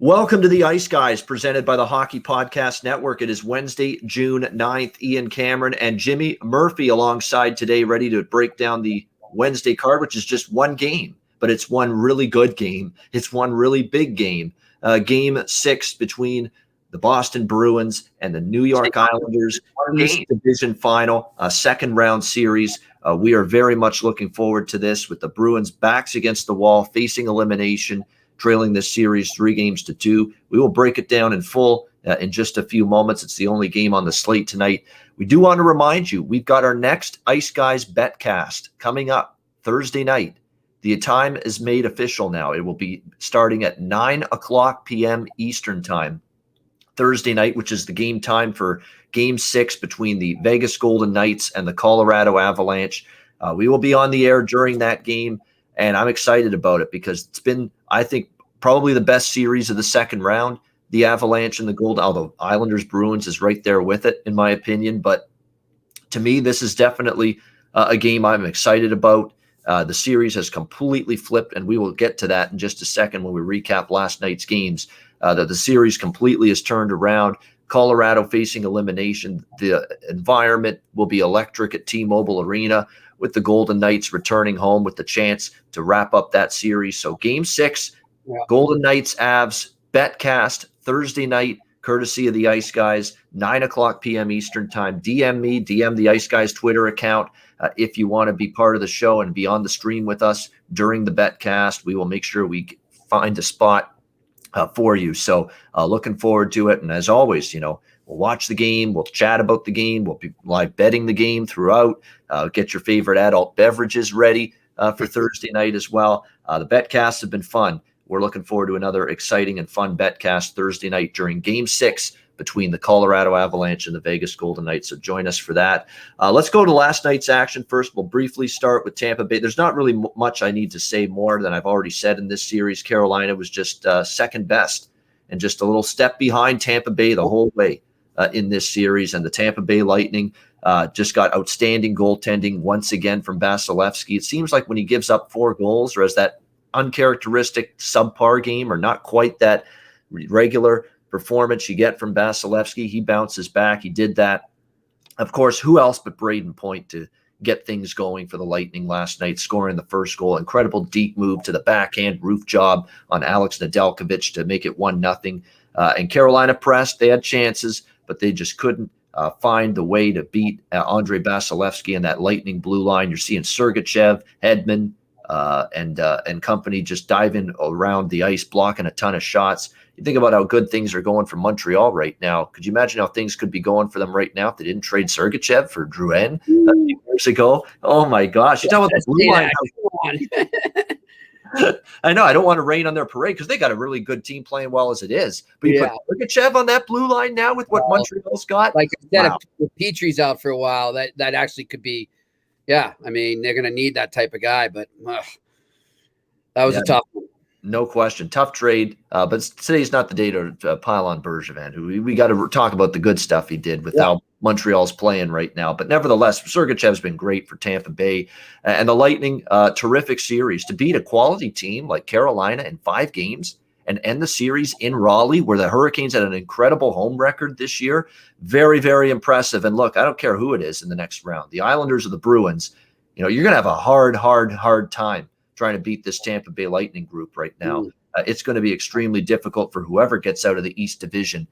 Welcome to the Ice Guys, presented by the Hockey Podcast Network. It is Wednesday, June 9th. Ian Cameron and Jimmy Murphy alongside today, ready to break down the Wednesday card, which is just one game, but it's one really good game. It's one really big game. Game 6 between the Boston Bruins and the New York Islanders. East Division Final, second round series. We are very much looking forward to this, with the Bruins backs against the wall, facing elimination, trailing this series 3-2. We will break it down in full in just a few moments. It's the only game on the slate tonight. We do want to remind you, we've got our next Ice Guys Betcast coming up Thursday night. The time is made official now. It will be starting at 9:00 p.m. Eastern time Thursday night, which is the game time for Game 6 between the Vegas Golden Knights and the Colorado Avalanche. We will be on the air during that game, and I'm excited about it because it's been, I think, probably the best series of the second round. The Avalanche and the Golden, although Islanders Bruins is right there with it, in my opinion. But to me, this is definitely a game I'm excited about. The series has completely flipped, and we will get to that in just a second when we recap last night's games. That the series completely has turned around. Colorado facing elimination. The environment will be electric at T-Mobile Arena, with the Golden Knights returning home with the chance to wrap up that series. So Game 6, Golden Knights, Avs, Betcast, Thursday night, courtesy of the Ice Guys, 9:00 p.m. Eastern time. DM me, DM the Ice Guys Twitter account if you want to be part of the show and be on the stream with us during the Betcast. We will make sure we find a spot for you. So looking forward to it. And as always, we'll watch the game. We'll chat about the game. We'll be live betting the game throughout. Get your favorite adult beverages ready for Thursday night as well. The Betcasts have been fun. We're looking forward to another exciting and fun Betcast Thursday night during Game 6 between the Colorado Avalanche and the Vegas Golden Knights. So join us for that. Let's go to last night's action first. We'll briefly start with Tampa Bay. There's not really much I need to say more than I've already said in this series. Carolina was just second best and just a little step behind Tampa Bay the whole way in this series. And the Tampa Bay Lightning just got outstanding goaltending once again from Vasilevsky. It seems like when he gives up 4 goals or has that uncharacteristic subpar game or not quite that regular performance you get from Vasilevsky, he bounces back. He did that. Of course, who else but Braden Point to get things going for the Lightning last night, scoring the first goal. Incredible deep move to the backhand roof job on Alex Nedeljkovic to make it 1-0. And Carolina pressed. They had chances, but they just couldn't find the way to beat Andrei Vasilevsky and that Lightning blue line. You're seeing Sergachev, Hedman, and company just diving around the ice, blocking a ton of shots. You think about how good things are going for Montreal right now. Could you imagine how things could be going for them right now if they didn't trade Sergachev for Drouin a few years ago? Oh my gosh! You talk about the blue line. I know. I don't want to rain on their parade because they got a really good team playing well as it is. But you put Sergachev on that blue line now with what Montreal's got. Like instead of Petrie's out for a while, that actually could be. Yeah, I mean they're going to need that type of guy, but that was a tough one. No question. Tough trade. But today's not the day to pile on Bergevin, who we got to talk about the good stuff he did with how Montreal's playing right now. But nevertheless, Sergachev's been great for Tampa Bay. And the Lightning, terrific series. To beat a quality team like Carolina in 5 games and end the series in Raleigh, where the Hurricanes had an incredible home record this year. Very, very impressive. And look, I don't care who it is in the next round, the Islanders or the Bruins, you're going to have a hard time trying to beat this Tampa Bay Lightning group right now. It's going to be extremely difficult for whoever gets out of the East Division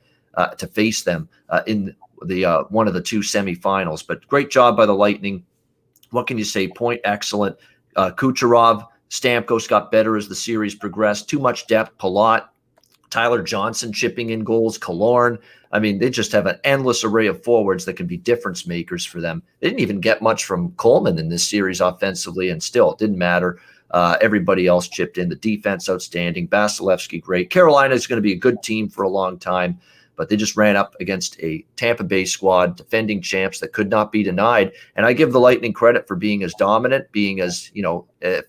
to face them in the one of the 2 semifinals. But great job by the Lightning. What can you say? Point excellent. Kucherov, Stamkos got better as the series progressed. Too much depth. Palat, Tyler Johnson chipping in goals. Killorn. I mean, they just have an endless array of forwards that can be difference makers for them. They didn't even get much from Coleman in this series offensively, and still it didn't matter. Everybody else chipped in. The defense outstanding. Vasilevsky great. Carolina is going to be a good team for a long time, but they just ran up against a Tampa Bay squad, defending champs that could not be denied. And I give the Lightning credit for being as dominant, being as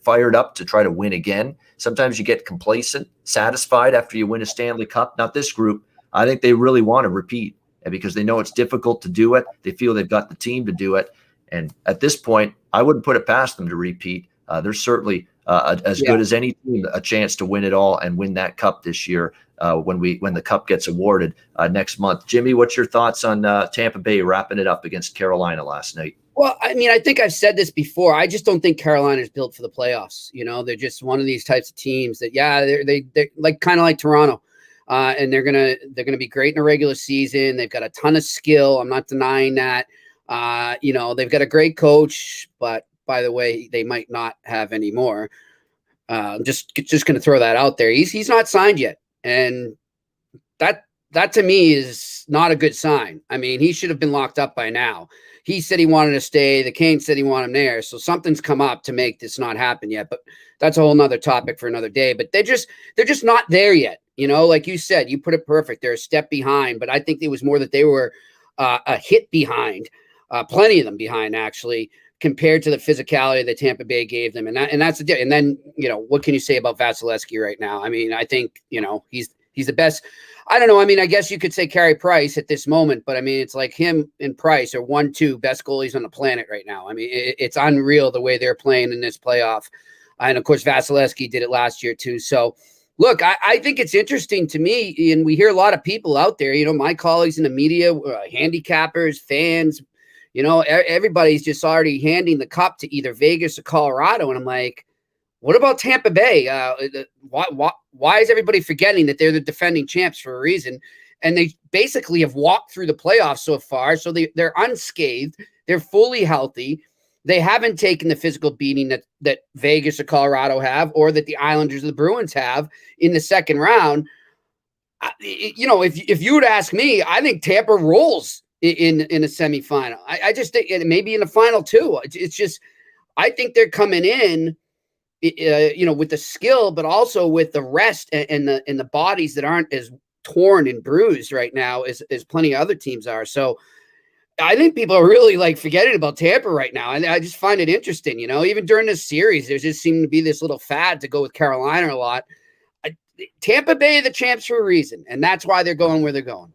fired up to try to win again. Sometimes you get complacent, satisfied after you win a Stanley Cup. Not this group. I think they really want to repeat, and because they know it's difficult to do it. They feel they've got the team to do it. And at this point, I wouldn't put it past them to repeat. They're certainly as good as any team, a chance to win it all and win that cup this year when the cup gets awarded next month. Jimmy, what's your thoughts on Tampa Bay wrapping it up against Carolina last night? Well, I mean, I think I've said this before. I just don't think Carolina is built for the playoffs. You know, they're just one of these types of teams that, they're like kind of like Toronto, and they're gonna be great in a regular season. They've got a ton of skill. I'm not denying that. You know, they've got a great coach, but by the way, they might not have any more. Just going to throw that out there. He's not signed yet, and that to me is not a good sign. I mean, he should have been locked up by now. He said he wanted to stay. The Canes said he wanted him there. So something's come up to make this not happen yet. But that's a whole nother topic for another day. But they're just not there yet. You know, like you said, you put it perfect. They're a step behind. But I think it was more that they were a hit behind, plenty of them behind, actually, compared to the physicality that Tampa Bay gave them. And that's the deal. And then, you know, what can you say about Vasilevsky right now? I mean, I think, you know, he's the best. I don't know. I mean, I guess you could say Carey Price at this moment, but I mean, it's like him and Price are 1-2 best goalies on the planet right now. I mean, it's unreal the way they're playing in this playoff. And of course, Vasilevsky did it last year too. So look, I think it's interesting to me. And we hear a lot of people out there, you know, my colleagues in the media, handicappers, fans, you know, everybody's just already handing the cup to either Vegas or Colorado. And I'm like, what about Tampa Bay? Why is everybody forgetting that they're the defending champs for a reason? And they basically have walked through the playoffs so far. So they're unscathed. They're fully healthy. They haven't taken the physical beating that Vegas or Colorado have, or that the Islanders or the Bruins have in the second round. You know, if you would ask me, I think Tampa rolls in a semifinal. I just think maybe in the final too. It's just, I think they're coming in, you know, with the skill, but also with the rest and the bodies that aren't as torn and bruised right now as plenty of other teams are. So I think people are really like forgetting about Tampa right now. And I just find it interesting, you know, even during this series, there just seemed to be this little fad to go with Carolina a lot. Tampa Bay are the champs for a reason, and that's why they're going where they're going.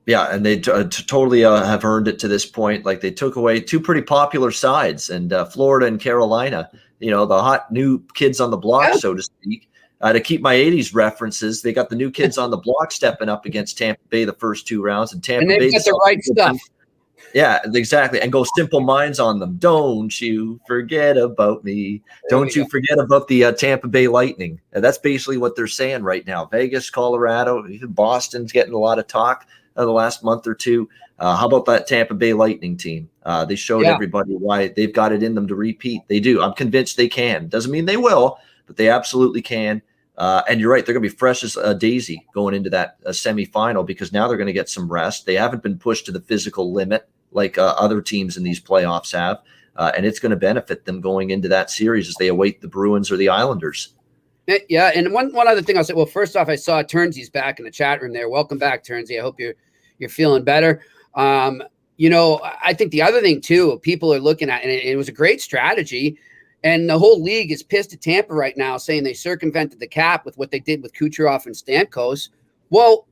Yeah, and they totally have earned it to this point. Like, they took away two pretty popular sides, and Florida and Carolina, you know, the hot new kids on the block, so to speak. To keep my 80s references, they got the new kids on the block stepping up against Tampa Bay the first two rounds, and Tampa Bay got the right stuff. Yeah, exactly. And go Simple Minds on them. Don't you forget about me. Don't you forget about the Tampa Bay Lightning. And that's basically what they're saying right now. Vegas, Colorado, even Boston's getting a lot of talk the last month or two. How about that Tampa Bay Lightning team? They showed everybody why they've got it in them to repeat. They do. I'm convinced they can. Doesn't mean they will, but they absolutely can. And you're right. They're going to be fresh as a daisy going into that semifinal, because now they're going to get some rest. They haven't been pushed to the physical limit like other teams in these playoffs have. And it's going to benefit them going into that series as they await the Bruins or the Islanders. Yeah, and one other thing I'll say. Well, first off, I saw Turnsy's back in the chat room there. Welcome back, Turnsy. I hope you're feeling better. You know, I think the other thing too, people are looking at, and it was a great strategy, and the whole league is pissed at Tampa right now, saying they circumvented the cap with what they did with Kucherov and Stamkos. Well,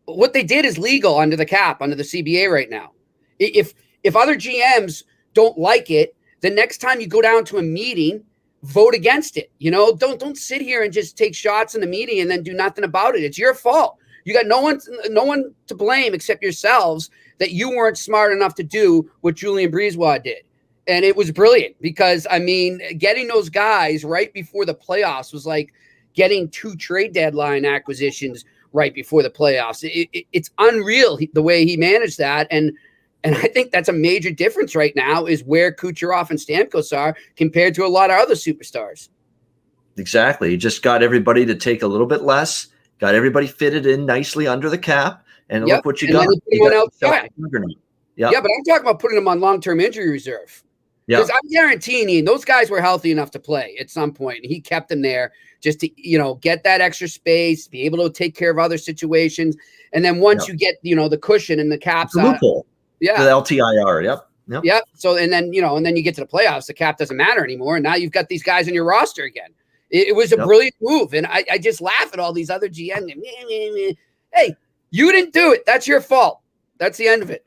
what they did is legal under the cap, under the CBA right now. If other GMs don't like it, the next time you go down to a meeting, vote against it. You know, don't sit here and just take shots in the meeting and then do nothing about it. It's your fault. You got no one to blame except yourselves that you weren't smart enough to do what Julien Brisebois did. And it was brilliant, because, I mean, getting those guys right before the playoffs was like getting 2 trade deadline acquisitions right before the playoffs. It's unreal the way he managed that. And I think that's a major difference right now, is where Kucherov and Stamkos are compared to a lot of other superstars. Exactly. He just got everybody to take a little bit less, got everybody fitted in nicely under the cap, and look what you got. Yeah, but I'm talking about putting them on long-term injury reserve. Because I'm guaranteeing you, those guys were healthy enough to play at some point, and he kept them there just to, you know, get that extra space, be able to take care of other situations. And then once you get, you know, the cushion and the caps out. The LTIR. Yep. So, and then you get to the playoffs, the cap doesn't matter anymore. And now you've got these guys on your roster again. It was a brilliant move. And I just laugh at all these other GMs. Hey, you didn't do it. That's your fault. That's the end of it.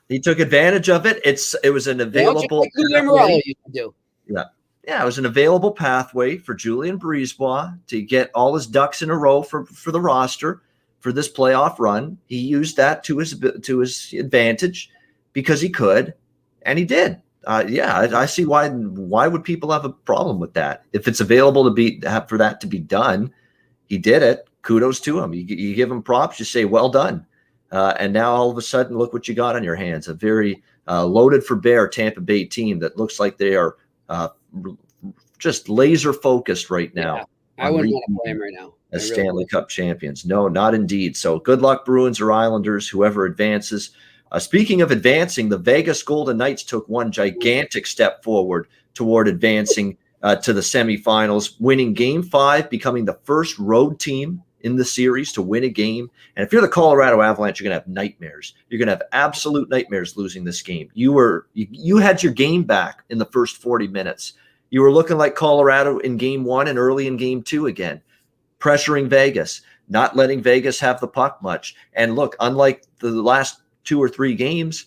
He took advantage of it. It was an available. Like Lou Lamoriello used to do. Yeah. Yeah, it was an available pathway for Julien Brisebois to get all his ducks in a row for the roster for this playoff run. He used that to his advantage because he could, and he did. I see why. Why would people have a problem with that? If it's available for that to be done, he did it. Kudos to him. You give him props. You say, well done. And now all of a sudden, look what you got on your hands. A very loaded for bear Tampa Bay team that looks like they are just laser focused right now. Yeah, I wouldn't want to play him right now. As Stanley Cup champions. No, not indeed. So good luck, Bruins or Islanders, whoever advances. Speaking of advancing, the Vegas Golden Knights took one gigantic step forward toward advancing to the semifinals, winning Game 5, becoming the first road team in the series to win a game. And if you're the Colorado Avalanche, you're going to have nightmares. You're going to have absolute nightmares losing this game. You had your game back in the first 40 minutes. You were looking like Colorado in Game 1 and early in Game 2 again, pressuring Vegas, not letting Vegas have the puck much. And look, unlike the last 2 or 3 games,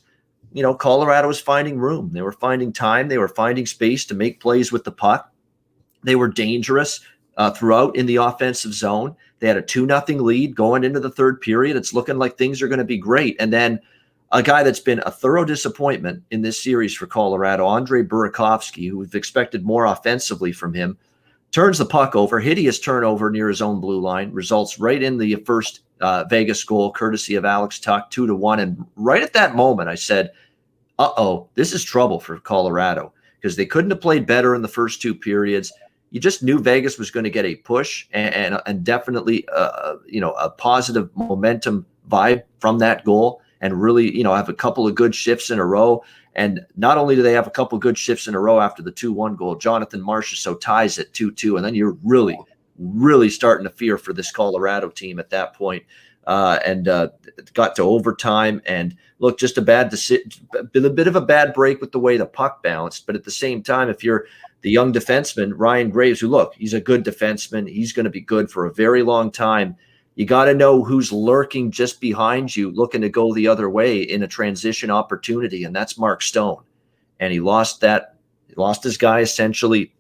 Colorado was finding room. They were finding time. They were finding space to make plays with the puck. They were dangerous throughout in the offensive zone. They had a 2-0 lead going into the third period. It's looking like things are going to be great. And then a guy that's been a thorough disappointment in this series for Colorado, Andre Burakovsky, who we've expected more offensively from him, turns the puck over, hideous turnover near his own blue line, results right in the first Vegas goal, courtesy of Alex Tuch, 2-1. And right at that moment, I said, this is trouble for Colorado, because they couldn't have played better in the first 2 periods. You just knew Vegas was going to get a push and definitely, a positive momentum vibe from that goal, and really, have a couple of good shifts in a row. And not only do they have a couple of good shifts in a row after the 2-1 goal, Jonathan Marchessault ties it 2-2. And then you're really, really starting to fear for this Colorado team at that point. And got to overtime, and look, just a bit of a bad break with the way the puck bounced. But at the same time, if you're the young defenseman, Ryan Graves, who, look, he's a good defenseman. He's going to be good for a very long time. You got to know who's lurking just behind you, looking to go the other way in a transition opportunity, and that's Mark Stone. And he lost his guy essentially,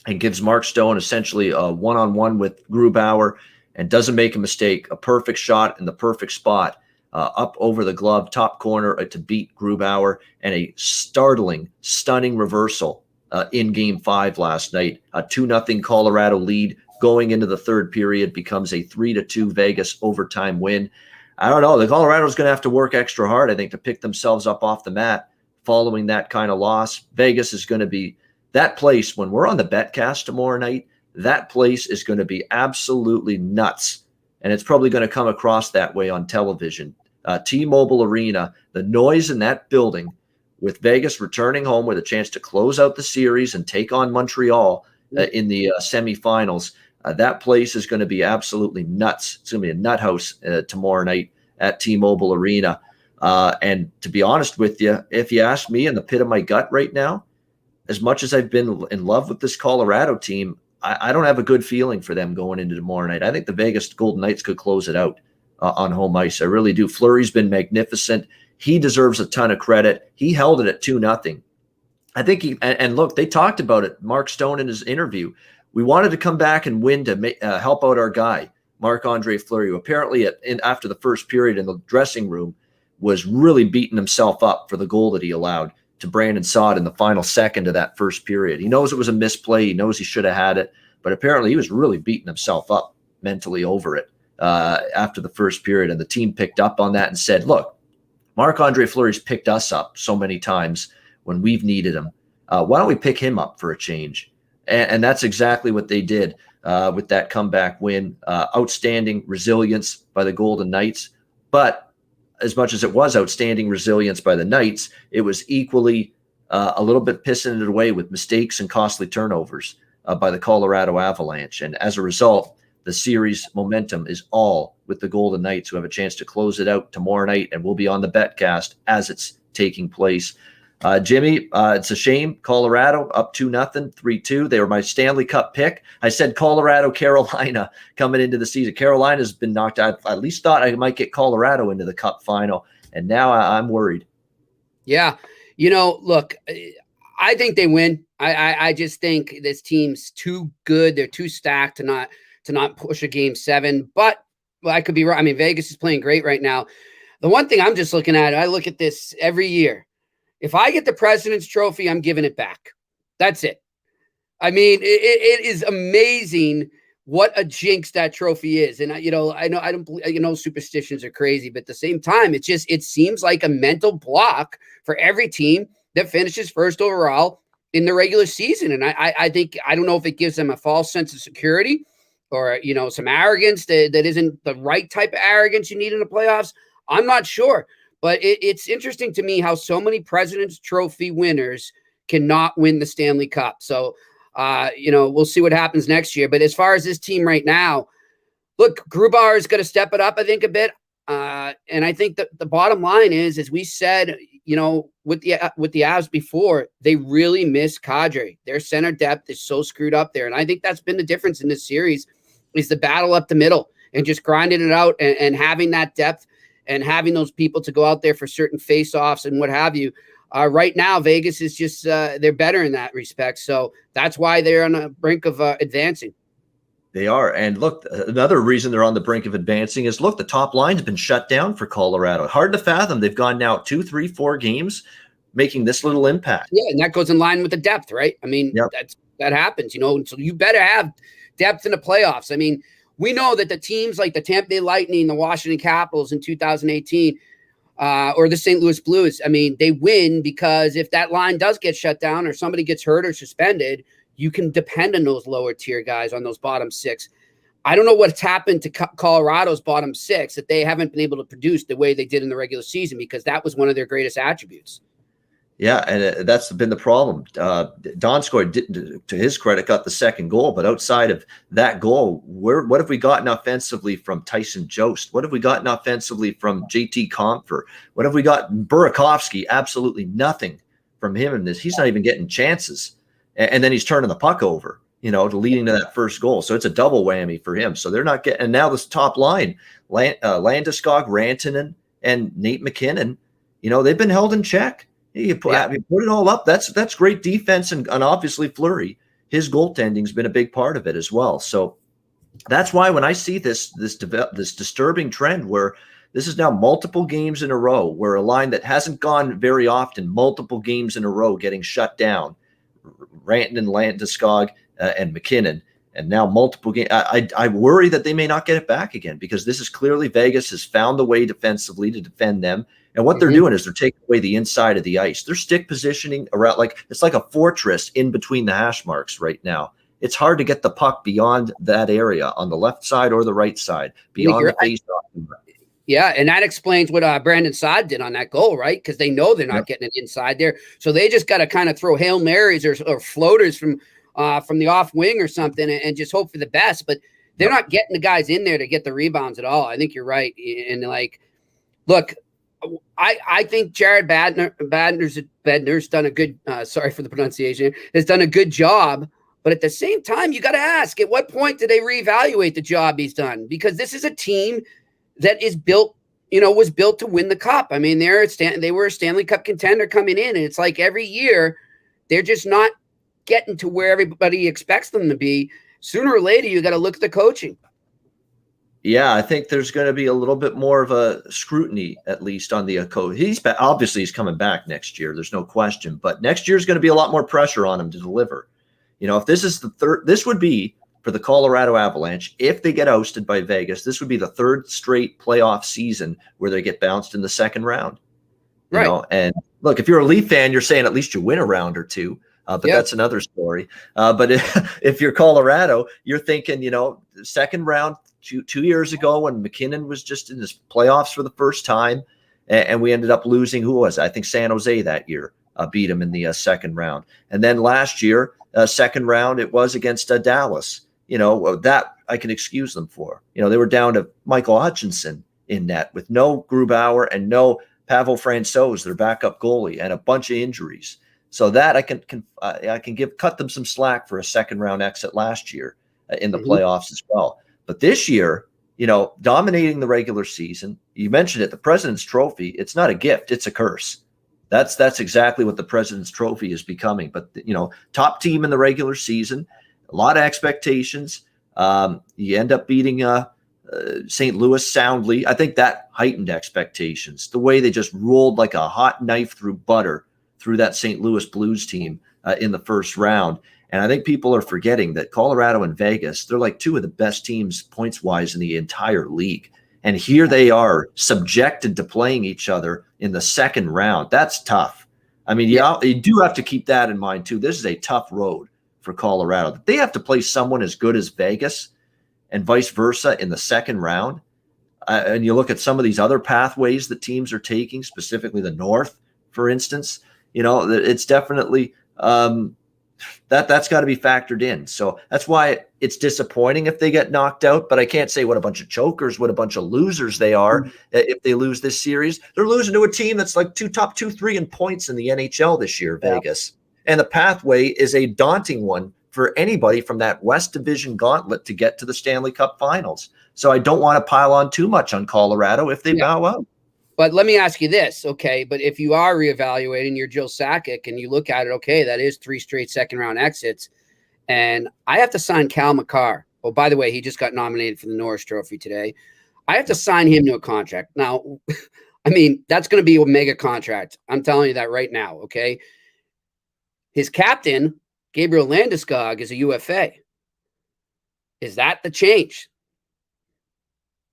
and gives Mark Stone essentially a one-on-one with Grubauer, and doesn't make a mistake. A perfect shot in the perfect spot, up over the glove, top corner to beat Grubauer, and a stunning reversal in Game 5 last night. A 2-0 Colorado lead going into the third period becomes a 3-2 Vegas overtime win. I don't know. The Colorado's going to have to work extra hard, I think, to pick themselves up off the mat following that kind of loss. Vegas is going to be that place when we're on the Betcast tomorrow night. That place is going to be absolutely nuts, and it's probably going to come across that way on television. T-Mobile Arena, the noise in that building, with Vegas returning home with a chance to close out the series and take on Montreal in the semifinals. That place is going to be absolutely nuts. It's going to be a nut house tomorrow night at T-Mobile Arena. And to be honest with you, if you ask me in the pit of my gut right now, as much as I've been in love with this Colorado team, I don't have a good feeling for them going into tomorrow night. I think the Vegas Golden Knights could close it out on home ice. I really do. Fleury's been magnificent. He deserves a ton of credit. He held it at 2-0. I think and look, they talked about it, Mark Stone in his interview. We wanted to come back and win to help out our guy, Marc-Andre Fleury, who apparently after the first period in the dressing room was really beating himself up for the goal that he allowed to Brandon Saad in the final second of that first period. He knows it was a misplay. He knows he should have had it, but apparently he was really beating himself up mentally over it after the first period. And the team picked up on that and said, look, Marc-Andre Fleury's picked us up so many times when we've needed him. Why don't we pick him up for a change? And that's exactly what they did with that comeback win. Outstanding resilience by the Golden Knights. But as much as it was outstanding resilience by the Knights, it was equally a little bit pissing it away with mistakes and costly turnovers by the Colorado Avalanche. And as a result, the series momentum is all with the Golden Knights, who have a chance to close it out tomorrow night, and we'll be on the Betcast as it's taking place. Jimmy, it's a shame. Colorado up 2-0, 3-2. They were my Stanley Cup pick. I said Colorado, Carolina coming into the season. Carolina's been knocked out. I at least thought I might get Colorado into the Cup final, and now I'm worried. Yeah. Look, I think they win. I just think this team's too good. They're too stacked to not push a game 7. But I could be wrong. I mean, Vegas is playing great right now. The one thing I'm just looking at, I look at this every year. If I get the President's Trophy, I'm giving it back. That's it. I mean, it is amazing what a jinx that trophy is. And I don't superstitions are crazy, but at the same time, it seems like a mental block for every team that finishes first overall in the regular season. And I think, I don't know if it gives them a false sense of security or, some arrogance that isn't the right type of arrogance you need in the playoffs. I'm not sure, but it's interesting to me how so many President's Trophy winners cannot win the Stanley Cup. So, we'll see what happens next year. But as far as this team right now, look, Grubauer is going to step it up, I think, a bit. And I think that the bottom line is, as we said, with the Avs before, they really miss Kadri. Their center depth is so screwed up there. And I think that's been the difference in this series, is the battle up the middle and just grinding it out and having that depth and having those people to go out there for certain face-offs and what have you. Right now, Vegas is just they're better in that respect. So that's why they're on the brink of advancing. They are. And look, another reason they're on the brink of advancing is, look, the top line's been shut down for Colorado. Hard to fathom. They've gone now 2, 3, 4 games making this little impact. Yeah, and that goes in line with the depth, right? I mean, yep. that happens, so you better have depth in the playoffs. I mean, we know that the teams like the Tampa Bay Lightning, the Washington Capitals in 2018, or the St. Louis Blues, I mean, they win because if that line does get shut down or somebody gets hurt or suspended, you can depend on those lower tier guys, on those bottom 6. I don't know what's happened to Colorado's bottom 6 that they haven't been able to produce the way they did in the regular season, because that was one of their greatest attributes. Yeah, and that's been the problem. Donskoy, to his credit, got the second goal, but outside of that goal, what have we gotten offensively from Tyson Jost? What have we gotten offensively from JT Compher? What have we got? Burakovsky, absolutely nothing from him in this. He's not even getting chances, and then he's turning the puck over, leading to that first goal. So it's a double whammy for him. So they're not getting. And now this top line, Landeskog, Rantanen, and Nate McKinnon, they've been held in check. You put it all up. That's great defense, and obviously Fleury, his goaltending's been a big part of it as well. So that's why when I see this disturbing trend where this is now multiple games in a row, where a line that hasn't gone very often, multiple games in a row getting shut down, Rantanen, Landeskog, and McKinnon, and now multiple games. I worry that they may not get it back again, because this is clearly Vegas has found the way defensively to defend them. And what they're doing is they're taking away the inside of the ice. They're stick positioning around, it's like a fortress in between the hash marks right now. It's hard to get the puck beyond that area on the left side or the right side, beyond the face-off. Yeah, and that explains what Brandon Saad did on that goal, right? Because they know they're not getting it inside there. So they just got to kind of throw Hail Marys or floaters from the off wing or something and just hope for the best. But they're not getting the guys in there to get the rebounds at all. I think you're right. And look, I think Jared Bednar's done a good, sorry for the pronunciation, has done a good job. But at the same time, you got to ask, at what point do they reevaluate the job he's done? Because this is a team that is built, was built to win the cup. I mean, they were a Stanley Cup contender coming in, and it's like every year they're just not getting to where everybody expects them to be. Sooner or later, you got to look at the coaching. Yeah, I think there's going to be a little bit more of a scrutiny, at least on the coach. Obviously he's coming back next year. There's no question. But next year is going to be a lot more pressure on him to deliver. If this is the third, this would be for the Colorado Avalanche. If they get ousted by Vegas, this would be the third straight playoff season where they get bounced in the second round. Right. And look, if you're a Leaf fan, you're saying at least you win a round or two. But that's another story. But if you're Colorado, you're thinking, second round. 2 years ago when McKinnon was just in his playoffs for the first time, and we ended up losing. Who was it? I think San Jose that year beat him in the second round. And then last year, second round, it was against Dallas. That I can excuse them for. They were down to Michael Hutchinson in net with no Grubauer and no Pavel Francouz, their backup goalie, and a bunch of injuries. So that I can cut them some slack for a second round exit last year in the playoffs as well. But this year, dominating the regular season, you mentioned it, the President's Trophy, it's not a gift, it's a curse. That's exactly what the President's Trophy is becoming. But, top team in the regular season, a lot of expectations. You end up beating St. Louis soundly. I think that heightened expectations. The way they just rolled like a hot knife through butter through that St. Louis Blues team in the first round. And I think people are forgetting that Colorado and Vegas, they're like two of the best teams points-wise in the entire league. And here they are subjected to playing each other in the second round. That's tough. I mean, you do have to keep that in mind, too. This is a tough road for Colorado. They have to play someone as good as Vegas and vice versa in the second round. And you look at some of these other pathways that teams are taking, specifically the North, for instance, it's definitely that's got to be factored in. So that's why it's disappointing if they get knocked out, but I can't say what a bunch of chokers, what a bunch of losers they are if they lose this series. They're losing to a team that's like top 2-3 in points in the NHL this year, Vegas. And the pathway is a daunting one for anybody from that West Division gauntlet to get to the Stanley Cup Finals. So I don't want to pile on too much on Colorado if they bow out. But let me ask you this, okay? But if you are reevaluating, you're Joe Sakic, and you look at it, okay, that is 3 straight second-round exits, and I have to sign Cal McCarr. Oh, by the way, he just got nominated for the Norris Trophy today. I have to sign him to a contract. Now, I mean, that's going to be a mega contract. I'm telling you that right now, okay? His captain, Gabriel Landeskog, is a UFA. Is that the change?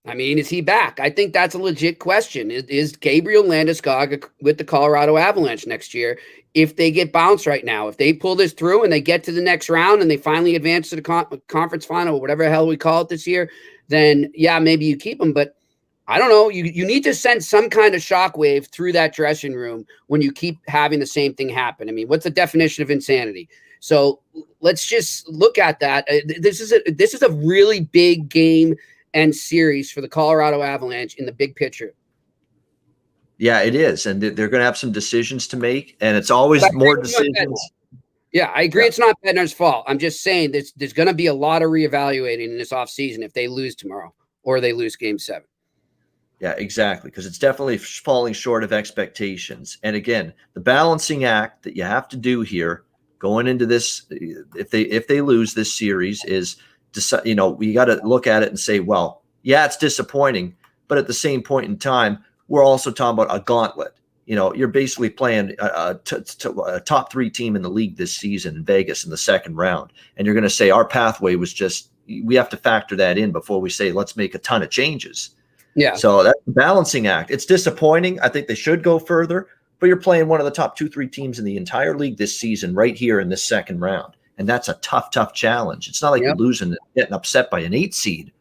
I mean, is he back? I think that's a legit question. Is Gabriel Landeskog with the Colorado Avalanche next year if they get bounced right now? If they pull this through and they get to the next round and they finally advance to the conference final, whatever the hell we call it this year, then, yeah, maybe you keep him. But I don't know. You need to send some kind of shockwave through that dressing room when you keep having the same thing happen. I mean, what's the definition of insanity? So let's just look at that. This is a really big game and series for the Colorado Avalanche in the big picture. Yeah, it is. And they're going to have some decisions to make, and it's always more decisions. Yeah, I agree. Yeah. It's not Bednar's fault. I'm just saying there's going to be a lot of reevaluating in this offseason if they lose tomorrow or they lose Game 7. Yeah, exactly, because it's definitely falling short of expectations. And again, the balancing act that you have to do here going into this, if they lose this series, is we got to look at it and say, well, yeah, it's disappointing, but at the same point in time, we're also talking about a gauntlet. You're basically playing a top 3 team in the league this season in Vegas in the second round, and you're going to say our pathway was just. We have to factor that in before we say let's make a ton of changes. Yeah. So that's the balancing act. It's disappointing. I think they should go further, but you're playing one of the top 2-3 teams in the entire league this season right here in this second round. And that's a tough challenge. It's not like you're losing and getting upset by an 8 seed,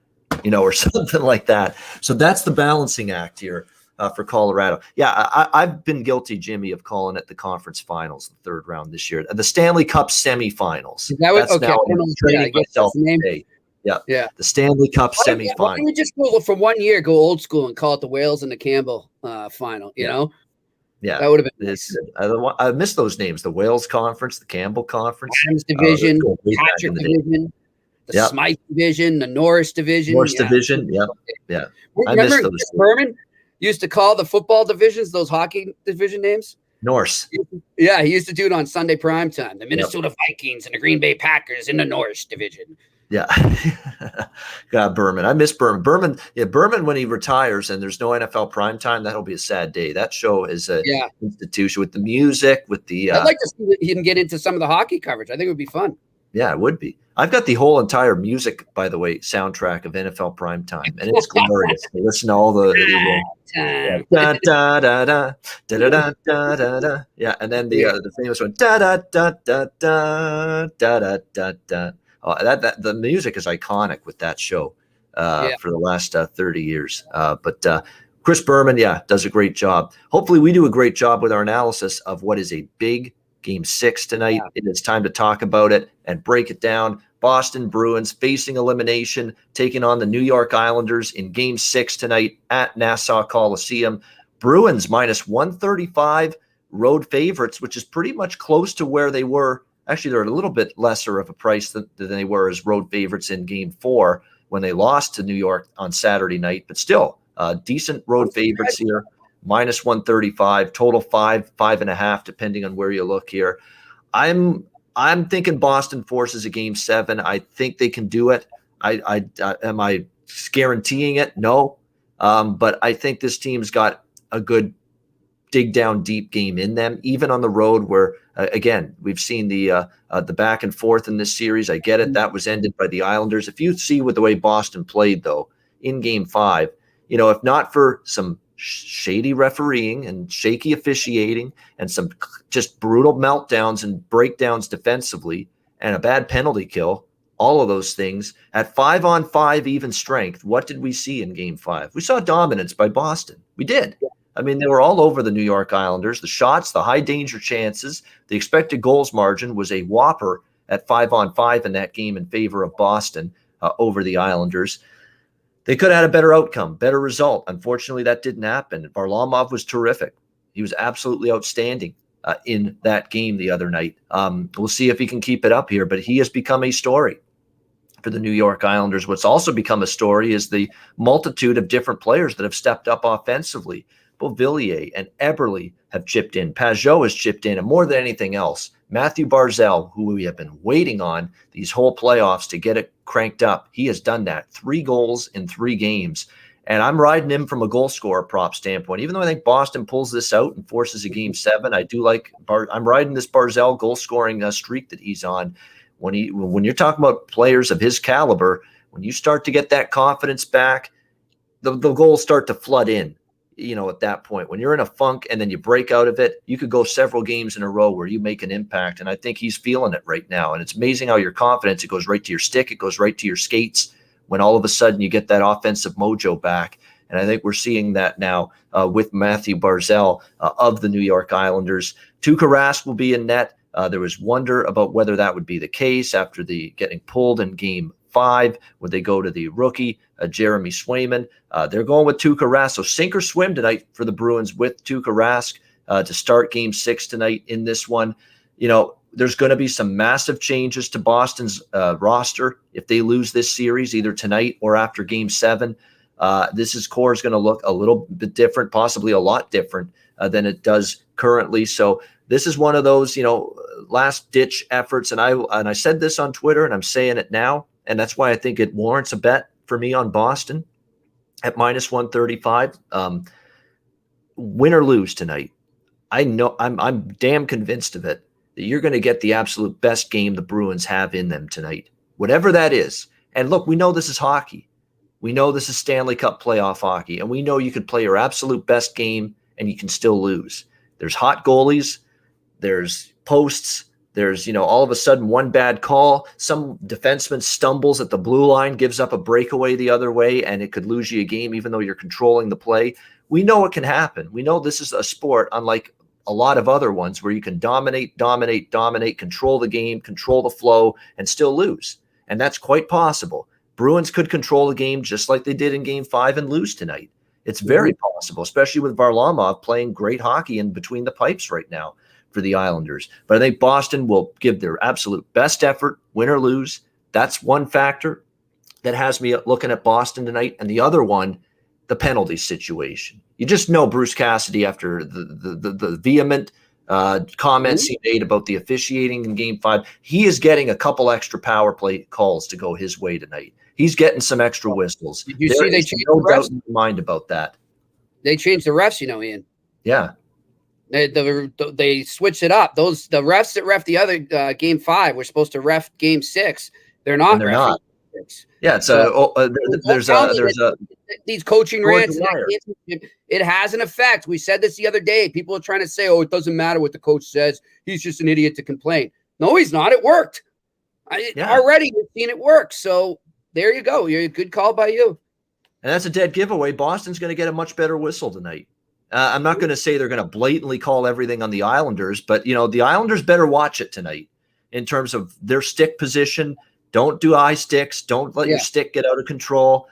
or something like that. So that's the balancing act here for Colorado. Yeah, I've been guilty, Jimmy, of calling it the conference finals, the third round this year. The Stanley Cup semifinals. That's now training myself today. Yeah. The Stanley Cup semifinals. Why don't we just go for 1 year, go old school and call it the Wales and the Campbell final, you know? Yeah, that would have been nice. I miss those names: the Wales Conference, the Campbell Conference, Adams Division, Patrick Division, the Smythe Division, the Norris Division. Division, yeah. I miss those. Berman used to call the football divisions those hockey division names. Norse. Yeah, he used to do it on Sunday primetime. The Minnesota Vikings and the Green Bay Packers in the Norris Division. Yeah. God, Berman. I miss Berman. Berman, when he retires and there's no NFL primetime, that'll be a sad day. That show is a institution with the music, with the I'd like to see him get into some of the hockey coverage. I think it would be fun. Yeah, it would be. I've got the whole entire music, by the way, soundtrack of NFL primetime, and it's glorious. Listen to all the da da da da da da da da da. Yeah, and then the famous one da da da da da da da da. Oh, that the music is iconic with that show for the last 30 years. But Chris Berman, does a great job. Hopefully we do a great job with our analysis of what is a big Game 6 tonight. Yeah. It's time to talk about it and break it down. Boston Bruins facing elimination, taking on the New York Islanders in Game 6 tonight at Nassau Coliseum. Bruins minus 135 road favorites, which is pretty much close to where they were. Actually, they're a little bit lesser of a price than they were as road favorites in Game 4 when they lost to New York on Saturday night, but still decent road favorites here. minus 135, total 5.5, depending on where you look here. I'm thinking Boston forces a game 7. I think they can do it. Am I guaranteeing it? No. But I think this team's got a good dig down deep game in them, even on the road where, again, we've seen the back and forth in this series. I get it. That was ended by the Islanders. If you see with the way Boston played, though, in game 5, if not for some shady refereeing and shaky officiating and some just brutal meltdowns and breakdowns defensively and a bad penalty kill, all of those things at 5-on-5 even strength, what did we see in game 5? We saw dominance by Boston. We did. I mean, they were all over the New York Islanders. The shots, the high danger chances, the expected goals margin was a whopper at 5-on-5 in that game in favor of Boston over the Islanders. They could have had a better outcome, better result. Unfortunately, that didn't happen. Varlamov was terrific. He was absolutely outstanding in that game the other night. We'll see if he can keep it up here, but he has become a story for the New York Islanders. What's also become a story is the multitude of different players that have stepped up offensively. Beauvillier and Eberle have chipped in. Pajot has chipped in. And more than anything else, Matthew Barzal, who we have been waiting on these whole playoffs to get it cranked up, he has done that. 3 goals in 3 games. And I'm riding him from a goal scorer prop standpoint. Even though I think Boston pulls this out and forces a game 7, I do like I'm riding this Barzal goal scoring streak that he's on. When you're talking about players of his caliber, when you start to get that confidence back, the goals start to flood in. At that point, when you're in a funk and then you break out of it, you could go several games in a row where you make an impact. And I think he's feeling it right now. And it's amazing how your confidence, it goes right to your stick. It goes right to your skates when all of a sudden you get that offensive mojo back. And I think we're seeing that now with Matthew Barzal of the New York Islanders. Tuukka Rask will be in net. There was wonder about whether that would be the case after the getting pulled in game 5. Would they go to the rookie, Jeremy Swayman? They're going with Tuukka Rask. So sink or swim tonight for the Bruins with Tuukka Rask to start game 6 tonight in this one. There's going to be some massive changes to Boston's roster if they lose this series, either tonight or after game 7. This core is going to look a little bit different, possibly a lot different than it does currently. So this is one of those, last ditch efforts. And I said this on Twitter and I'm saying it now. And that's why I think it warrants a bet for me on Boston at minus 135. Win or lose tonight. I know I'm damn convinced of it that you're going to get the absolute best game the Bruins have in them tonight, whatever that is. And look, we know this is hockey. We know this is Stanley Cup playoff hockey, and we know you could play your absolute best game and you can still lose. There's hot goalies. There's posts. There's, all of a sudden one bad call. Some defenseman stumbles at the blue line, gives up a breakaway the other way, and it could lose you a game even though you're controlling the play. We know it can happen. We know this is a sport, unlike a lot of other ones, where you can dominate, control the game, control the flow, and still lose. And that's quite possible. Bruins could control the game just like they did in game 5 and lose tonight. It's very possible, especially with Varlamov playing great hockey in between the pipes right now for the Islanders. But I think Boston will give their absolute best effort, win or lose. That's one factor that has me looking at Boston tonight. And the other one, the penalty situation. You just know Bruce Cassidy, after the vehement comments he made about the officiating in game 5, he is getting a couple extra power play calls to go his way tonight. He's getting some extra whistles. Did you see they changed no the refs? doubt in my mind about that. They changed the refs, Ian. Yeah. They switched it up. The refs that ref the other game 5 were supposed to ref game 6. They're not. They're not. 6. Yeah, it's there's these coaching rants. It has an effect. We said this the other day. People are trying to say, "Oh, it doesn't matter what the coach says. He's just an idiot to complain." No, he's not. It worked. Already we've seen it work. So there you go. You're a good call by you. And that's a dead giveaway. Boston's going to get a much better whistle tonight. I'm not going to say they're going to blatantly call everything on the Islanders, but the Islanders better watch it tonight in terms of their stick position. Don't do high sticks. Don't let your stick get out of control.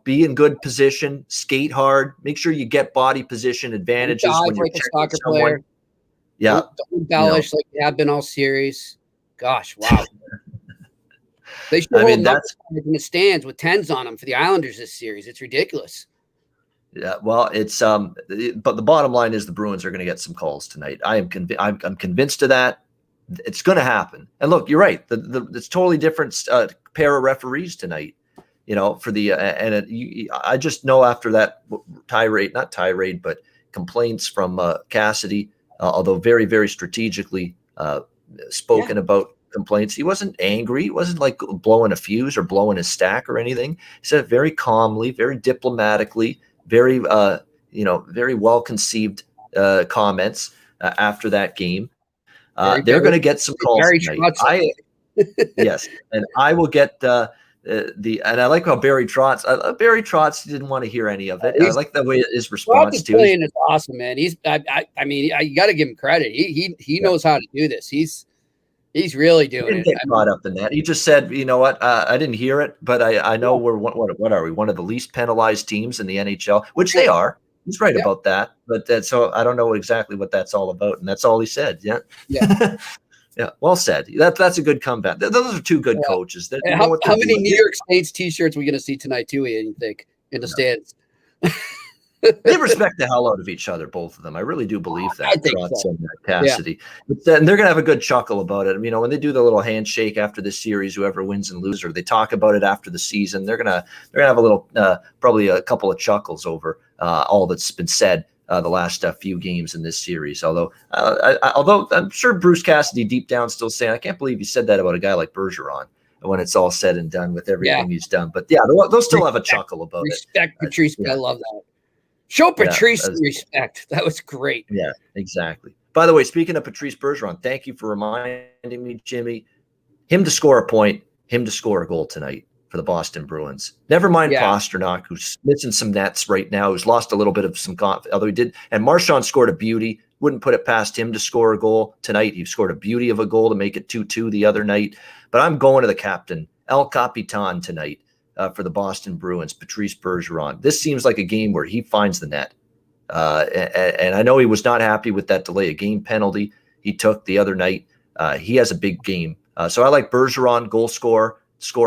Be in good position, skate hard, make sure you get body position advantages when you're checking soccer someone. Player. Yeah. Don't embellish like you have been all series. Gosh, wow. They should hold numbers in the stands with 10s on them for the Islanders this series. It's ridiculous. Yeah, well, it's but the bottom line is the Bruins are going to get some calls tonight. I'm convinced of that. It's going to happen. And look, you're right. It's totally different pair of referees tonight. For the I just know after that not tirade, but complaints from Cassidy, although very, very strategically spoken about complaints. He wasn't angry. He wasn't like blowing a fuse or blowing his stack or anything. He said it very calmly, very diplomatically, very very well conceived comments after that game. They're going to get some calls tonight. Yes, and I will get and I like how Barry Trotz didn't want to hear any of it. I like the way his response to it is awesome, man. You got to give him credit. He knows how to do this. He's really doing it. Get caught up in that. He just said, you know what? I didn't hear it, but I know we're what are we? One of the least penalized teams in the NHL, which they are. He's right about that. But so I don't know exactly what that's all about, and that's all he said. Yeah. Yeah, well said. That's a good comeback. Those are two good coaches. How many New York Saints T-shirts are we going to see tonight, too? You think in the stands? They respect the hell out of each other, both of them. I really do believe that. I think so. And Cassidy, and they're going to have a good chuckle about it. When they do the little handshake after the series, whoever wins and loses, or they talk about it after the season, they're gonna have a little, probably a couple of chuckles over all that's been said the last few games in this series. Although I'm sure Bruce Cassidy deep down still saying, I can't believe he said that about a guy like Bergeron when it's all said and done with everything he's done. But yeah, they'll still have a chuckle about it. Respect Patrice. I love that. Show Patrice respect. That was great. Yeah, exactly. By the way, speaking of Patrice Bergeron, thank you for reminding me, Jimmy. Him to score a point, him to score a goal tonight for the Boston Bruins. Never mind Pasternak, who's missing some nets right now, who's lost a little bit of some confidence, although he did. And Marchand scored a beauty. Wouldn't put it past him to score a goal tonight. He scored a beauty of a goal to make it 2-2 the other night. But I'm going to the captain, El Capitan, tonight. For the Boston Bruins, Patrice Bergeron. This seems like a game where he finds the net. And I know he was not happy with that delay of game penalty he took the other night. He has a big game. So I like Bergeron, goal score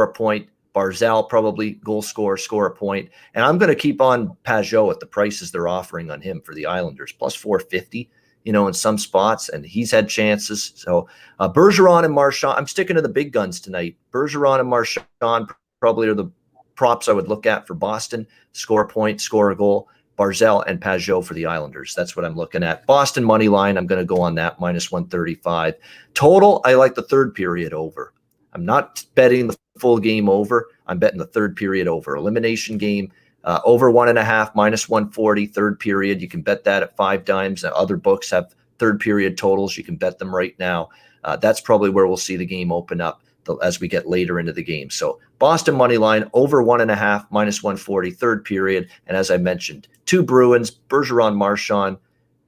a point. Barzal, probably goal score a point. And I'm going to keep on Pajot at the prices they're offering on him for the Islanders, plus 450, in some spots. And he's had chances. So Bergeron and Marchand, I'm sticking to the big guns tonight. Bergeron and Marchand probably are the props I would look at for Boston. Score a point, score a goal. Barzal and Pajot for the Islanders. That's what I'm looking at. Boston money line, I'm going to go on that, minus 135. Total, I like the third period over. I'm not betting the full game over. I'm betting the third period over. Elimination game, over 1.5, minus 140, third period. You can bet that at 5 dimes. Other books have third period totals. You can bet them right now. That's probably where we'll see the game open up as we get later into the game. So Boston money line over 1.5, minus 140, third period. And as I mentioned, 2 Bruins, Bergeron, Marchand,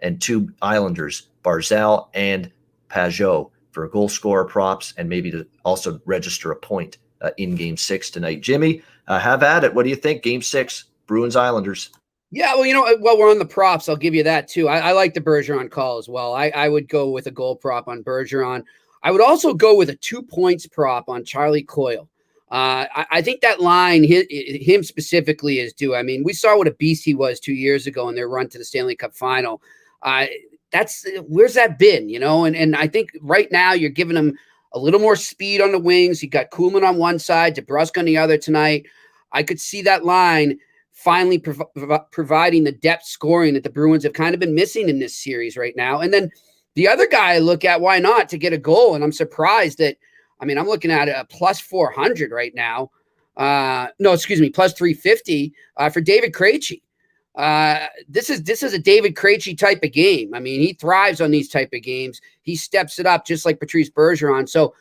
and 2 Islanders, Barzal and Pajot, for goal scorer props and maybe to also register a point in Game 6 tonight. Jimmy, have at it. What do you think? Game 6, Bruins Islanders. Yeah, well, while we're on the props, I'll give you that too. I like the Bergeron call as well. I would go with a goal prop on Bergeron. I would also go with a 2 points prop on Charlie Coyle. I think that line, him specifically, is due. We saw what a beast he was 2 years ago in their run to the Stanley Cup final. Where's that been, And I think right now you're giving him a little more speed on the wings. You got Kuhlman on one side, DeBrusk on the other tonight. I could see that line finally providing the depth scoring that the Bruins have kind of been missing in this series right now. And then the other guy I look at, why not, to get a goal? And I'm surprised that, I'm looking at a plus 400 right now. Plus 350 for David Krejci. This is a David Krejci type of game. He thrives on these type of games. He steps it up just like Patrice Bergeron. So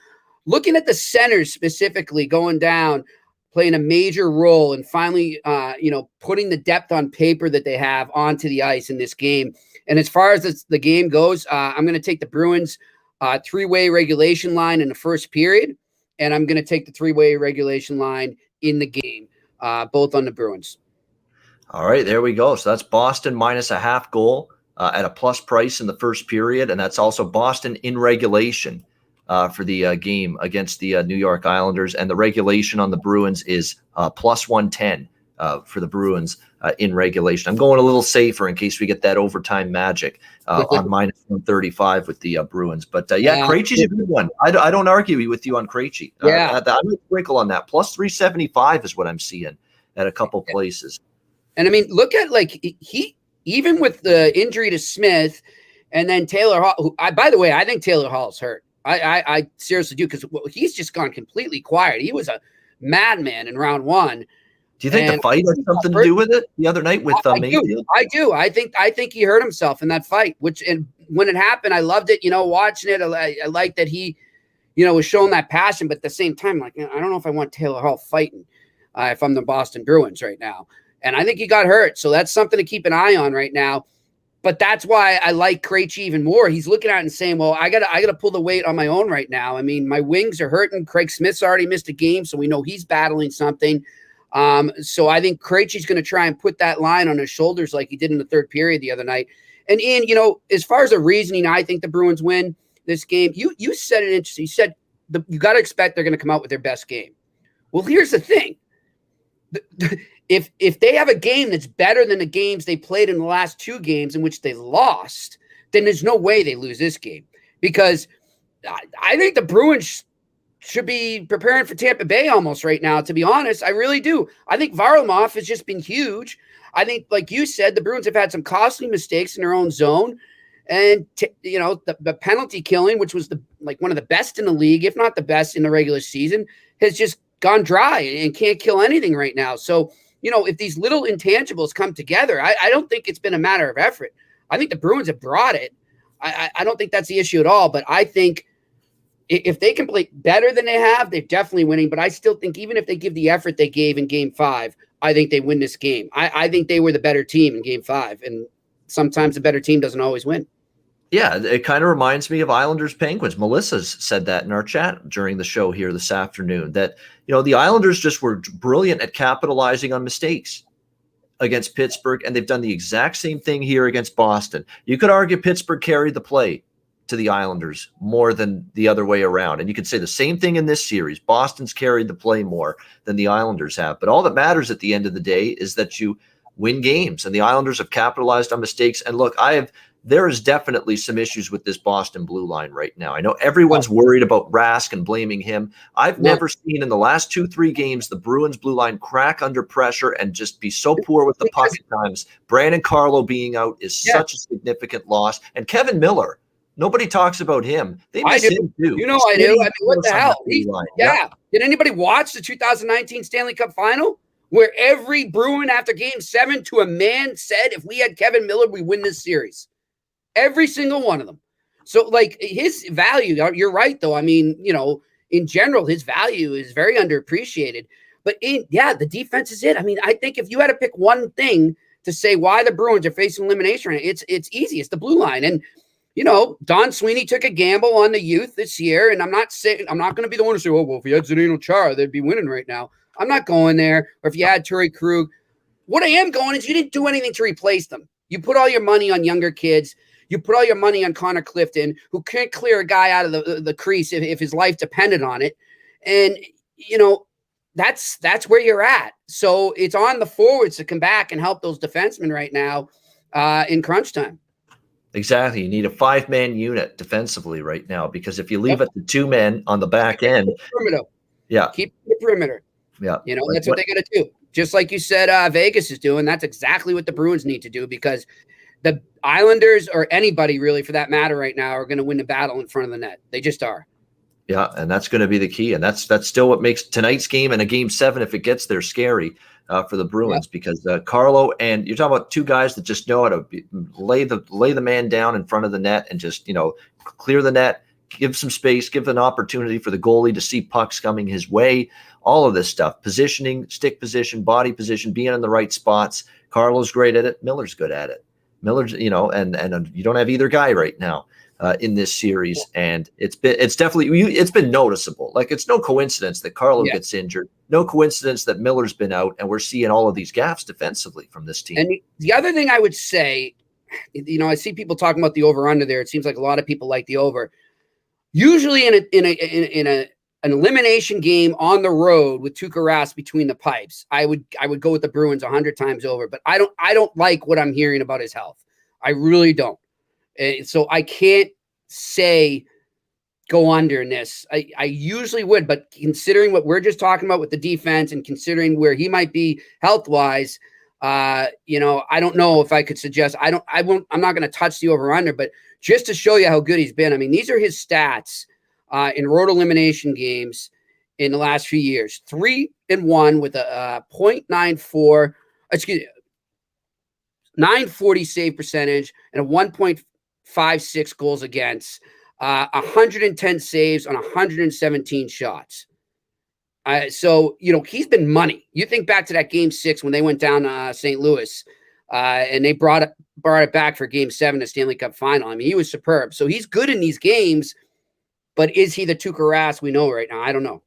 looking at the centers specifically going down, playing a major role and finally, putting the depth on paper that they have onto the ice in this game. And as far as the game goes, I'm going to take the Bruins 3-way regulation line in the first period, and I'm going to take the 3-way regulation line in the game, both on the Bruins. All right, there we go. So that's Boston minus a half goal at a plus price in the first period, and that's also Boston in regulation for the game against the New York Islanders. And the regulation on the Bruins is plus 110 for the Bruins in regulation. I'm going a little safer in case we get that overtime magic on minus 135 with the Bruins. But Krejci's a good one. I don't argue with you on Krejci. I'm going to sprinkle on that. Plus 375 is what I'm seeing at a couple places. And I mean, look at he even with the injury to Smith and then Taylor Hall. By the way, I think Taylor Hall's hurt. I seriously do, because he's just gone completely quiet. He was a madman in round one. Do you think the fight has something to do with it the other night with Mayfield? I do. I think he hurt himself in that fight, and when it happened, I loved it. Watching it, I liked that he, was showing that passion, but at the same time, I don't know if I want Taylor Hall fighting if I'm the Boston Bruins right now. And I think he got hurt, so that's something to keep an eye on right now. But that's why I like Krejci even more. He's looking at it and saying, well, I gotta pull the weight on my own right now. I mean, my wings are hurting. Craig Smith's already missed a game, so we know he's battling something. So I think Krejci's going to try and put that line on his shoulders like he did in the third period the other night. And Ian, as far as the reasoning, I think the Bruins win this game. You said it interesting. You said you got to expect they're going to come out with their best game. Well, here's the thing. If they have a game that's better than the games they played in the last two games in which they lost, then there's no way they lose this game, because I think the Bruins should be preparing for Tampa Bay almost right now, to be honest. I really do. I think Varlamov has just been huge. I think, like you said, the Bruins have had some costly mistakes in their own zone. And, the penalty killing, which was one of the best in the league, if not the best in the regular season, has just gone dry and can't kill anything right now. So, if these little intangibles come together, I don't think it's been a matter of effort. I think the Bruins have brought it. I don't think that's the issue at all. But I think if they can play better than they have, they're definitely winning. But I still think even if they give the effort they gave in Game 5, I think they win this game. I think they were the better team in Game 5. And sometimes the better team doesn't always win. Yeah, it kind of reminds me of Islanders Penguins. Melissa's said that in our chat during the show here this afternoon, that, the Islanders just were brilliant at capitalizing on mistakes against Pittsburgh, and they've done the exact same thing here against Boston. You could argue Pittsburgh carried the play to the Islanders more than the other way around. And you could say the same thing in this series. Boston's carried the play more than the Islanders have. But all that matters at the end of the day is that you win games, and the Islanders have capitalized on mistakes. And look, there is definitely some issues with this Boston blue line right now. I know everyone's worried about Rask and blaming him. I've never seen in the last 2-3 games the Bruins blue line crack under pressure and just be so poor with the puck at times. Brandon Carlo being out is such a significant loss. And Kevin Miller, nobody talks about him. They miss him too. I do. I mean, what the hell? Did anybody watch the 2019 Stanley Cup Final, where every Bruin after Game 7 to a man said, if we had Kevin Miller, we win this series? Every single one of them. So, his value, you're right, though. I mean, in general, his value is very underappreciated. But, the defense is it. I mean, I think if you had to pick one thing to say why the Bruins are facing elimination, it's easy. It's the blue line. And, Don Sweeney took a gamble on the youth this year. And I'm not going to be the one to say, oh, well, if you had Zdeno Chara, they'd be winning right now. I'm not going there. Or if you had Torrey Krug. What I am going is you didn't do anything to replace them. You put all your money on younger kids. You put all your money on Connor Clifton, who can't clear a guy out of the crease if his life depended on it. And, that's where you're at. So it's on the forwards to come back and help those defensemen right now in crunch time. Exactly. You need a 5-man unit defensively right now, because if you leave it to 2 men on the back end. Keep the perimeter. Yeah. That's what they got to do. Just like you said, Vegas is doing. That's exactly what the Bruins need to do, because the Islanders, or anybody really for that matter right now, are going to win the battle in front of the net. They just are. Yeah, and that's going to be the key. And that's still what makes tonight's game and a Game 7, if it gets there, scary for the Bruins, because Carlo, and you're talking about two guys that just know how to lay the man down in front of the net and just, clear the net, give some space, give an opportunity for the goalie to see pucks coming his way, all of this stuff, positioning, stick position, body position, being in the right spots. Carlo's great at it. Miller's good at it. Miller's, and you don't have either guy right now in this series, and it's been noticeable. It's no coincidence that Carlo gets injured. No coincidence that Miller's been out, and we're seeing all of these gaps defensively from this team. And the other thing I would say, I see people talking about the over under there. It seems like a lot of people like the over. Usually in a an elimination game on the road with Tuukka Rask between the pipes, I would go with the Bruins 100 times over. But I don't like what I'm hearing about his health. I really don't. And so I can't say go under in this. I usually would, but considering what we're just talking about with the defense and considering where he might be health-wise, I don't know if I could suggest. I'm not going to touch the over/under, but just to show you how good he's been. I mean, these are his stats in road elimination games in the last few years. 3-1 with a .94, excuse me, 940 save percentage and a 1.56 goals against, 110 saves on 117 shots. So, he's been money. You think back to that game 6 when they went down to St. Louis and they brought it back for game 7, the Stanley Cup final. I mean, he was superb. So he's good in these games, but is he the Tuukka Rask we know right now? I don't know.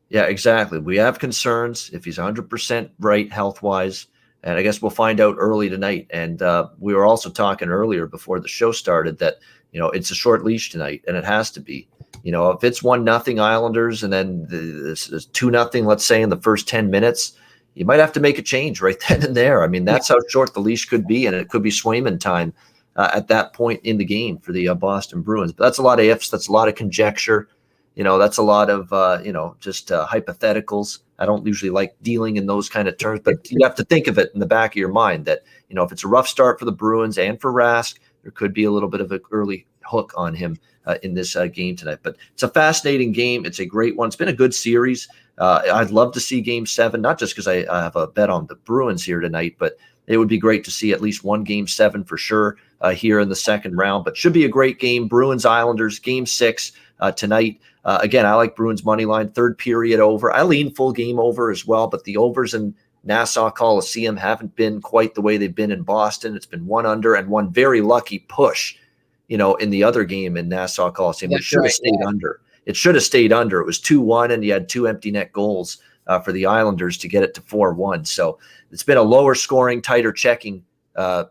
Yeah, exactly. We have concerns if he's 100% right health-wise, and I guess we'll find out early tonight. And we were also talking earlier before the show started that, it's a short leash tonight, and it has to be. If it's 1-0 Islanders and then this is 2-0, let's say in the first 10 minutes, you might have to make a change right then and there. I mean, that's how short the leash could be, and it could be Swayman time at that point in the game for the Boston Bruins. But that's a lot of ifs. That's a lot of conjecture. That's a lot of, just hypotheticals. I don't usually like dealing in those kind of terms, but you have to think of it in the back of your mind that, if it's a rough start for the Bruins and for Rask, there could be a little bit of an early hook on him in this game tonight. But it's a fascinating game. It's a great one. It's been a good series. I'd love to see game 7, not just because I have a bet on the Bruins here tonight, but it would be great to see at least one game 7 for sure here in the second round. But should be a great game. Bruins Islanders game 6 tonight. Again, I like Bruins money line, third period over. I lean full game over as well, but the overs in Nassau Coliseum haven't been quite the way they've been in Boston. It's been one under and one very lucky push, in the other game in Nassau Coliseum. It should have stayed under. It should have stayed under. It was 2-1, and you had 2 empty net goals for the Islanders to get it to 4-1. So it's been a lower scoring, tighter checking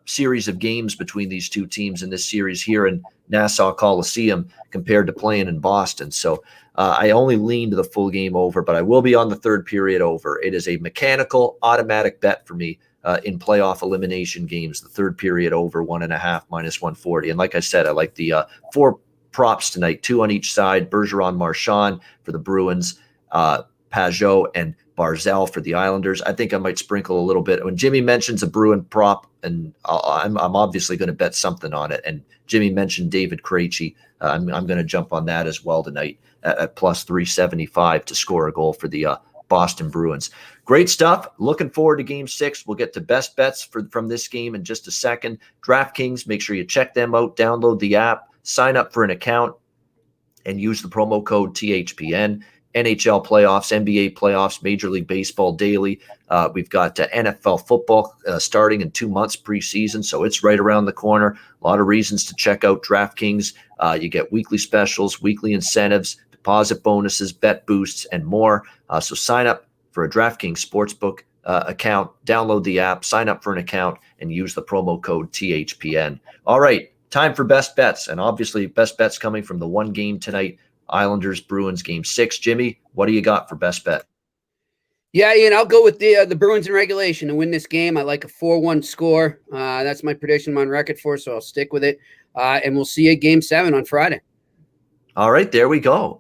series of games between these two teams in this series here in Nassau Coliseum compared to playing in Boston. So I only lean to the full game over, but I will be on the third period over. It is a mechanical, automatic bet for me in playoff elimination games. The third period over 1.5 minus 140. And like I said, I like the 4 props tonight, 2 on each side. Bergeron, Marchand for the Bruins, Pajot and Barzal for the Islanders. I think I might sprinkle a little bit. When Jimmy mentions a Bruin prop, and I'm obviously going to bet something on it. And Jimmy mentioned David Krejci. I'm going to jump on that as well tonight at plus 375 to score a goal for the Boston Bruins. Great stuff. Looking forward to game 6. We'll get to best bets from this game in just a second. DraftKings, make sure you check them out. Download the app, sign up for an account, and use the promo code THPN. NHL playoffs, NBA playoffs, Major League Baseball daily. We've got NFL football starting in 2 months preseason, so it's right around the corner. A lot of reasons to check out DraftKings. You get weekly specials, weekly incentives, deposit bonuses, bet boosts, and more. So sign up for a DraftKings Sportsbook account, download the app, sign up for an account, and use the promo code THPN. All right, time for best bets, and obviously best bets coming from the one game tonight, Islanders Bruins game 6. Jimmy, what do you got for best bet? Yeah, Ian, I'll go with the Bruins in regulation to win this game. I like a 4-1 score. That's my prediction I'm on record for, so I'll stick with it. And we'll see you at game 7 on Friday. All right, there we go.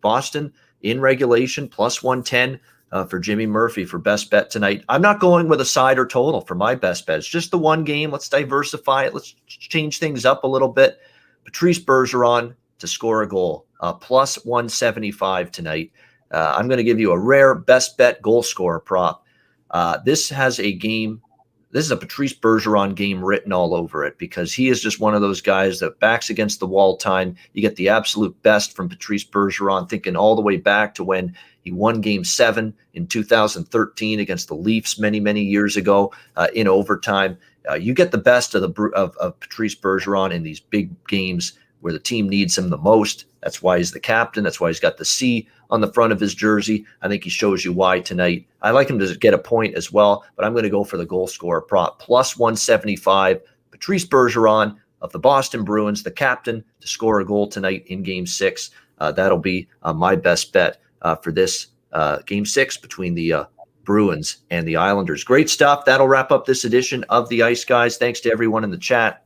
Boston in regulation, plus 110 for Jimmy Murphy for best bet tonight. I'm not going with a side or total for my best bet. It's just the one game. Let's diversify it. Let's change things up a little bit. Patrice Bergeron to score a goal, plus 175 tonight. I'm going to give you a rare best bet goal scorer prop. This has a game. This is a Patrice Bergeron game written all over it because he is just one of those guys that backs against the wall time. You get the absolute best from Patrice Bergeron, thinking all the way back to when he won game 7 in 2013 against the Leafs many, many years ago in overtime. You get the best of Patrice Bergeron in these big games where the team needs him the most. That's why he's the captain. That's why he's got the C on the front of his jersey. I think he shows you why tonight. I like him to get a point as well, but I'm going to go for the goal scorer prop. Plus 175, Patrice Bergeron of the Boston Bruins, the captain, to score a goal tonight in game 6. that'll be my best bet for this Game 6 between the Bruins and the Islanders. Great stuff. That'll wrap up this edition of the Ice Guys. Thanks to everyone in the chat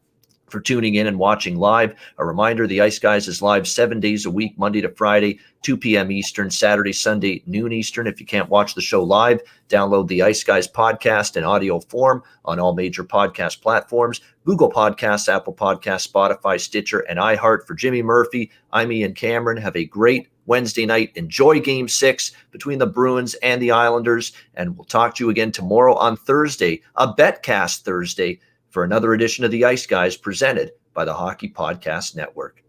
for tuning in and watching live. A reminder, the Ice Guys is live 7 days a week, Monday to Friday, 2 p.m. Eastern, Saturday, Sunday, noon Eastern. If you can't watch the show live, download the Ice Guys podcast in audio form on all major podcast platforms, Google Podcasts, Apple Podcasts, Spotify, Stitcher, and iHeart. For Jimmy Murphy, I'm Ian Cameron. Have a great Wednesday night. Enjoy Game 6 between the Bruins and the Islanders, and we'll talk to you again tomorrow on Thursday, a BetCast Thursday, for another edition of the Ice Guys presented by the Hockey Podcast Network.